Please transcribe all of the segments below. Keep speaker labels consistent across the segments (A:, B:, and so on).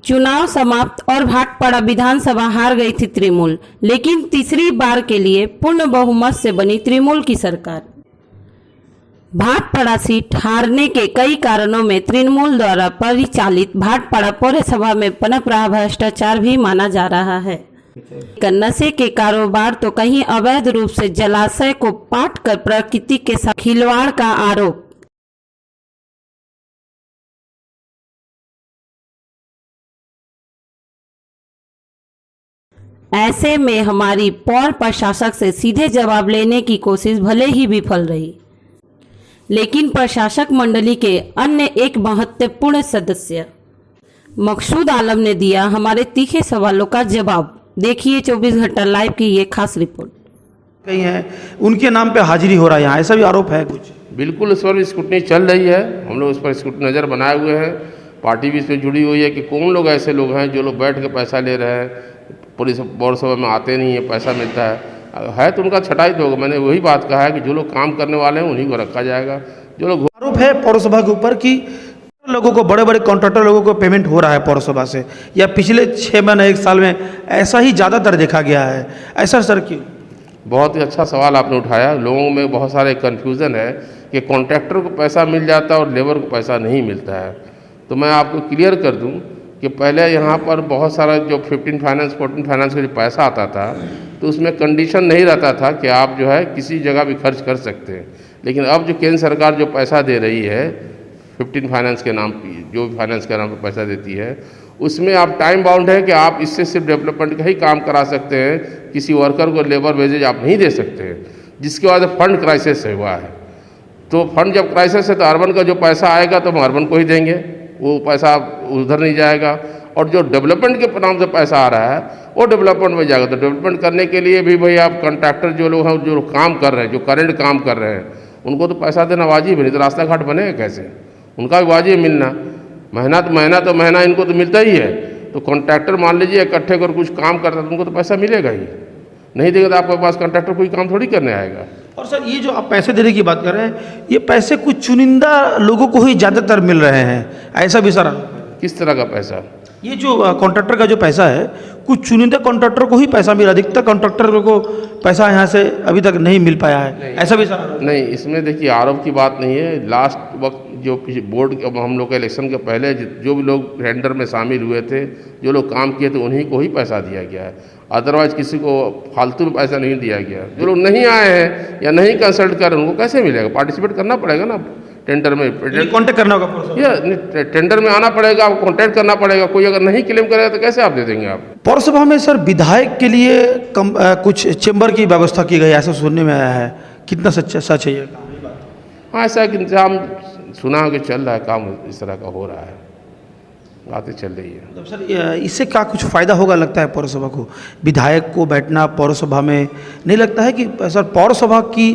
A: चुनाव समाप्त और भाटपाड़ा विधानसभा हार गई थी तृणमूल, लेकिन तीसरी बार के लिए पूर्ण बहुमत से बनी तृणमूल की सरकार। भाटपाड़ा सीट हारने के कई कारणों में तृणमूल द्वारा परिचालित भाटपाड़ा पौरसभा में पनप रहा भ्रष्टाचार भी माना जा रहा है। नशे के कारोबार तो कहीं अवैध रूप से जलाशय को पाट कर प्रकृति के साथ खिलवाड़ का आरोप। ऐसे में हमारी पौर प्रशासक से सीधे जवाब लेने की कोशिश भले ही विफल रही, लेकिन प्रशासक मंडली के अन्य एक महत्वपूर्ण सदस्य मकसूद आलम ने दिया हमारे तीखे सवालों का जवाब। देखिए 24 घंटा लाइव की ये खास रिपोर्ट।
B: कहीं है उनके नाम पे हाजिरी हो रहा है, यहाँ ऐसा भी आरोप है कुछ?
C: बिल्कुल, इस पर स्क्रूटनी चल रही है। हम लोग उस पर स्क्रूटनी नज़र बनाए हुए हैं। पार्टी भी इस पर जुड़ी हुई है कि कौन लोग ऐसे लोग हैं जो लोग बैठ के पैसा ले रहे हैं, पुलिस पौरसभा में आते नहीं है, पैसा मिलता है तो उनका छटाई तो होगा। मैंने वही बात कहा है कि जो लोग काम करने वाले हैं उन्हीं को रखा जाएगा। जो लोग
B: आरोप है पौरसभा के ऊपर कि लोगों को, बड़े बड़े कॉन्ट्रैक्टर लोगों को पेमेंट हो रहा है पौरसभा से, या पिछले 6 महीने 1 साल में ऐसा ही ज़्यादातर देखा गया है, ऐसा सर क्यों?
C: बहुत ही अच्छा सवाल आपने उठाया। लोगों में बहुत सारे कन्फ्यूज़न है कि कॉन्ट्रैक्टर को पैसा मिल जाता है और लेबर को पैसा नहीं मिलता है। तो मैं आपको क्लियर कर दूं कि पहले यहाँ पर बहुत सारा जो 15 फाइनेंस 14 फाइनेंस का जो पैसा आता था तो उसमें कंडीशन नहीं रहता था कि आप जो है किसी जगह भी खर्च कर सकते हैं। लेकिन अब जो केंद्र सरकार जो पैसा दे रही है 15 फाइनेंस के नाम की, जो भी फाइनेंस के नाम पर पैसा देती है, उसमें आप टाइम बाउंड है कि आप इससे सिर्फ डेवलपमेंट का ही काम करा सकते हैं, किसी वर्कर को लेबर वेजेज आप नहीं दे सकते हैं, जिसके बाद फंड क्राइसिस हुआ है। तो फंड जब क्राइसिस है तो अर्बन का जो पैसा आएगा तो हम अर्बन को ही देंगे, वो पैसा उधर नहीं जाएगा। और जो डेवलपमेंट के नाम से पैसा आ रहा है वो डेवलपमेंट में जाएगा। तो डेवलपमेंट करने के लिए भी भाई आप कॉन्ट्रैक्टर जो लोग हैं, जो लोग काम कर रहे हैं, जो करेंट काम कर रहे हैं, उनको तो पैसा देना वाजिब है, नहीं तो रास्ता घाट बनेगा कैसे? उनका भी वाजिब मिलना, महीना इनको तो मिलता ही है। तो कॉन्ट्रैक्टर मान लीजिए इकट्ठे कर कुछ काम करता है तो उनको तो पैसा मिलेगा ही, नहीं देगा तो आपके पास कॉन्ट्रैक्टर कोई काम थोड़ी करने आएगा।
B: और सर ये जो आप पैसे देने की बात कर रहे हैं, ये पैसे कुछ चुनिंदा लोगों को ही ज़्यादातर मिल रहे हैं, ऐसा भी सर?
C: किस तरह का पैसा?
B: ये जो कॉन्ट्रैक्टर का जो पैसा है, कुछ चुनिंदा कॉन्ट्रैक्टर को ही पैसा मिला, अधिकतर कॉन्ट्रैक्टर को पैसा यहाँ से अभी तक नहीं मिल पाया है, ऐसा भी सर?
C: नहीं, इसमें देखिए आरोप की बात नहीं है। लास्ट वक्त जो बोर्ड हम लोग के इलेक्शन के पहले जो भी लोग टेंडर में शामिल हुए थे, जो लोग काम किए थे, उन्हीं को ही पैसा दिया गया है। अदरवाइज किसी को फालतू में पैसा नहीं दिया गया। जो लोग नहीं आए हैं या नहीं कंसल्ट कर रहे उनको कैसे मिलेगा? पार्टिसिपेट करना पड़ेगा ना टेंडर में,
B: कॉन्टेक्ट करना होगा,
C: या टेंडर में आना पड़ेगा, आपको कॉन्टैक्ट करना पड़ेगा। कोई अगर नहीं क्लेम करेगा तो कैसे आप दे देंगे? आप
B: पौरसभा में सर विधायक के लिए कुछ चेंबर की व्यवस्था की गई, ऐसा सुनने में आया है, कितना सच है ये?
C: हाँ, ऐसा कि इंतजाम सुना कि चल रहा है, काम इस तरह का हो रहा है, बातें चल रही है।
B: मतलब सर इससे क्या कुछ फ़ायदा होगा लगता है पौरसभा को? विधायक को बैठना पौरसभा में, नहीं लगता है कि सर पौरसभा की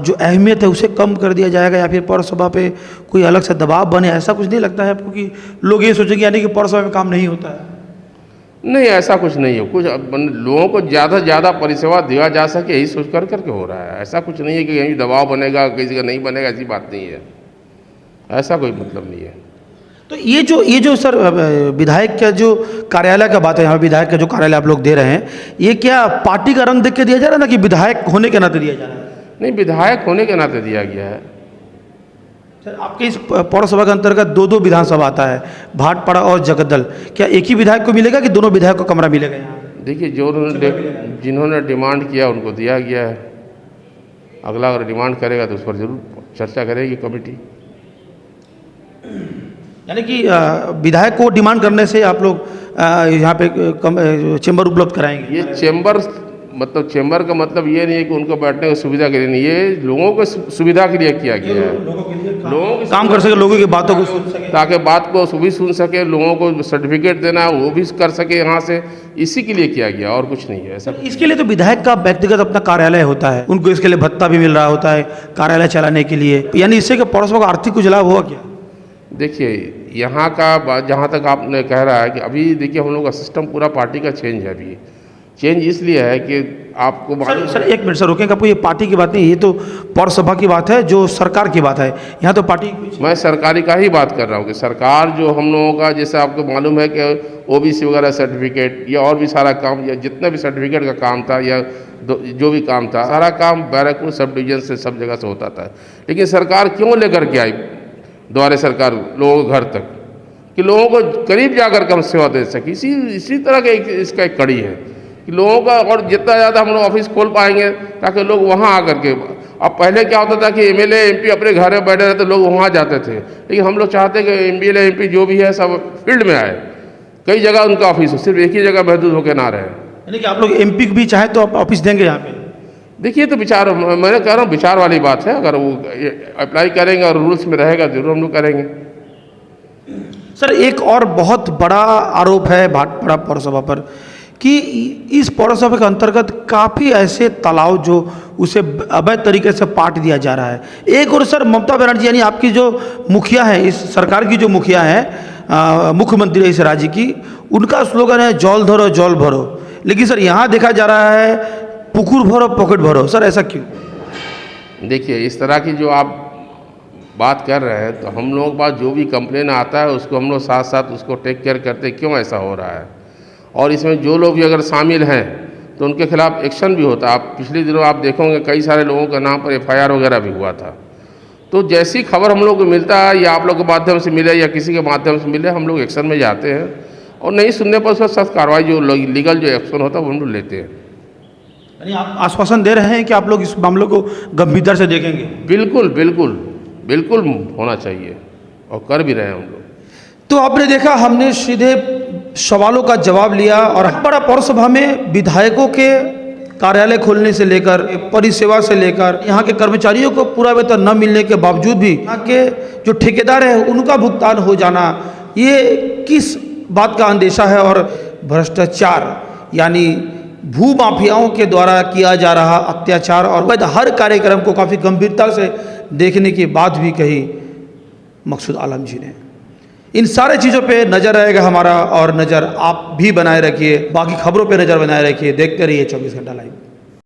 B: जो अहमियत है उसे कम कर दिया जाएगा, या फिर पौरसभा पे कोई अलग से दबाव बने, ऐसा कुछ नहीं लगता है आपको कि लोग ये सोचेंगे यानी कि पौरसभा में काम नहीं होता है?
C: नहीं, ऐसा कुछ नहीं है। कुछ लोगों को ज़्यादा से ज़्यादा परिसेवा दिया जा सके यही सोच करके हो रहा है। ऐसा कुछ नहीं है कि कहीं दबाव बनेगा, किसी का नहीं बनेगा, ऐसी बात नहीं है। ऐसा कोई मतलब नहीं है।
B: तो ये जो सर विधायक का जो कार्यालय का बात है, यहाँ विधायक का जो कार्यालय आप लोग दे रहे हैं, ये क्या पार्टी का रंग देख के दिया जा रहा है ना, कि विधायक होने के नाते दिया जा रहा है?
C: नहीं, विधायक होने के नाते दिया गया है।
B: सर आपके इस पौरसभा के अंतर्गत 2 विधानसभा आता है, भाटपाड़ा और जगदल, क्या एक ही विधायक को मिलेगा कि दोनों विधायक को कमरा मिलेगा यहाँ?
C: देखिए, जिन्होंने डिमांड किया उनको दिया गया है। अगला अगर डिमांड करेगा तो उस पर जरूर चर्चा करेगी कमेटी।
B: यानी कि विधायक को डिमांड करने से आप लोग यहाँ पे चेंबर उपलब्ध कराएंगे?
C: ये चेंबर मतलब चेंबर का मतलब ये नहीं है कि उनको बैठने की सुविधा के लिए नहीं, ये लोगों को सुविधा के लिए किया गया है। लोगों को
B: काम कर सके, लोगों की बातों को सुन सके,
C: ताकि बात को भी सुन सके, लोगों को सर्टिफिकेट देना है वो भी कर सके यहाँ से, इसी के लिए किया गया और कुछ नहीं है ऐसा।
B: इसके लिए तो विधायक का व्यक्तिगत अपना कार्यालय होता है, उनको इसके लिए भत्ता भी मिल रहा होता है कार्यालय चलाने के लिए, यानी इससे पौरसभा का आर्थिक कुछ लाभ हुआ क्या?
C: देखिए, यहाँ का जहाँ तक आपने कह रहा है कि अभी देखिए हम लोग का सिस्टम पूरा पार्टी का चेंज है अभी। चेंज इसलिए है कि आपको
B: सर एक मिनट सर रुकेंगे, आपको ये पार्टी की बात नहीं, ये तो पौरसभा की बात है, जो सरकार की बात है, यहाँ तो पार्टी।
C: मैं सरकारी का ही बात कर रहा हूँ कि सरकार जो हम लोगों का, जैसे आपको मालूम है कि ओबीसी वगैरह सर्टिफिकेट या और भी सारा काम, या जितना भी सर्टिफिकेट का काम था या जो भी काम था, सारा काम बैरकपुर सब डिवीजन से सब जगह से होता था। लेकिन सरकार क्यों लेकर के आई द्वारे सरकार लोगों के घर तक, कि लोगों को करीब जाकर के हम सेवा दे सकें। इसी तरह का इसका एक कड़ी है कि लोगों का, और जितना ज़्यादा हम लोग ऑफिस खोल पाएंगे ताकि लोग वहाँ आकर के, अब पहले क्या होता था कि एमएलए एमपी अपने घर में बैठे रहते, लोग वहाँ जाते थे, लेकिन हम लोग चाहते हैं कि एमएलए एमपी जो भी है सब फील्ड में आए, कई जगह उनका ऑफिस हो, सिर्फ एक ही जगह महदूद होकर ना रहे।
B: यानी कि आप लोग एमपी भी चाहे तो आप ऑफिस देंगे यहाँ पे?
C: देखिए तो विचार, मैंने कह रहा हूँ विचार वाली बात है, अगर वो अप्लाई करेंगे और रूल्स में रहेगा जरूर हम लोग करेंगे।
B: सर एक और बहुत बड़ा आरोप है भाटपाड़ा पौरसभा पर कि इस पौरसभा के अंतर्गत काफ़ी ऐसे तालाब जो उसे अवैध तरीके से पाट दिया जा रहा है। एक और सर ममता बनर्जी यानी आपकी जो मुखिया है, इस सरकार की जो मुखिया है, मुख्यमंत्री है इस राज्य की, उनका स्लोगन है जौल धरो जौल भरो, लेकिन सर यहाँ देखा जा रहा है पुकुर भरो पॉकेट भरो। सर ऐसा क्यों?
C: देखिए इस तरह की जो आप बात कर रहे हैं, तो हम लोगों के पास जो भी कंप्लेन आता है उसको हम लोग साथ साथ उसको टेक केयर करते क्यों ऐसा हो रहा है, और इसमें जो लोग भी अगर शामिल हैं तो उनके खिलाफ एक्शन भी होता है। आप पिछले दिनों आप देखोगे कई सारे लोगों के नाम पर एफआईआर वगैरह भी हुआ था। तो जैसी खबर हम लोग को मिलता है या आप लोग के माध्यम से मिले या किसी के माध्यम से मिले, हम लोग एक्शन में जाते हैं, और नहीं सुनने पर उसका सख्त कार्रवाई जो लीगल जो एक्शन होता है वो हम लोग लेते हैं।
B: यानी आप आश्वासन दे रहे हैं कि आप लोग इस मामले को गंभीरता से देखेंगे?
C: बिल्कुल बिल्कुल बिल्कुल होना चाहिए, और कर भी रहे हैं हम लोग।
B: तो आपने देखा, हमने सीधे सवालों का जवाब लिया, और भाटपाड़ा पौरसभा में विधायकों के कार्यालय खोलने से लेकर परिसेवा से लेकर यहाँ के कर्मचारियों को पूरा वेतन न मिलने के बावजूद भी यहाँ के जो ठेकेदार हैं उनका भुगतान हो जाना, ये किस बात का अंदेशा है? और भ्रष्टाचार यानी भू माफियाओं के द्वारा किया जा रहा अत्याचार और हर कार्यक्रम को काफ़ी गंभीरता से देखने की बात भी कही मकसूद आलम जी ने। इन सारे चीज़ों पे नज़र रहेगा हमारा, और नज़र आप भी बनाए रखिए, बाकी खबरों पे नज़र बनाए रखिए। देखते रहिए 24 घंटा लाइव।